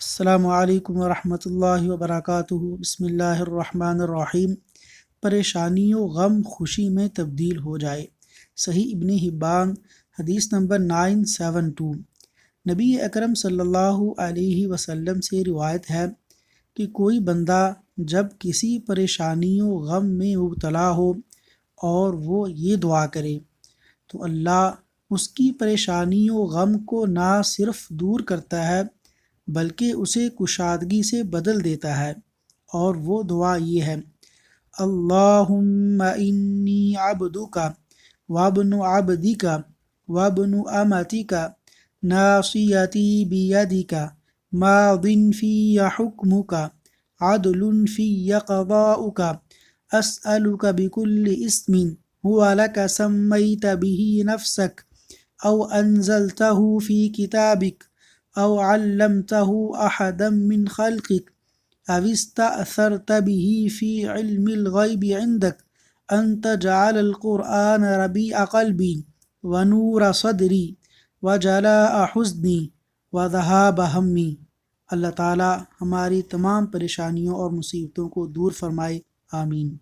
السلام علیکم ورحمۃ اللہ وبرکاتہ۔ بسم اللہ الرحمن الرحیم۔ پریشانی و غم خوشی میں تبدیل ہو جائے۔ صحیح ابن حبان حدیث نمبر 972۔ نبی اکرم صلی اللہ علیہ وسلم سے روایت ہے کہ کوئی بندہ جب کسی پریشانی و غم میں مبتلا ہو اور وہ یہ دعا کرے تو اللہ اس کی پریشانی و غم کو نہ صرف دور کرتا ہے بلکہ اسے کشادگی سے بدل دیتا ہے، اور وہ دعا یہ ہے: اللہم انی عبدک وابن عبدک وابن امتک ناصیتی بیدک ماض فی حکمک عدل فی قضاؤک اسألک بکل اسم هو لک سمیت به نفسک او انزلتہ فی کتابک او علمته احدا من خلقك او استأثرت به في علم الغیب عندك ان تجعل القرآن ربیع قلبی ونور صدری وجلاء حزنی وذهاب ہمی۔ اللہ تعالی ہماری تمام پریشانیوں اور مصیبتوں کو دور فرمائے، آمین۔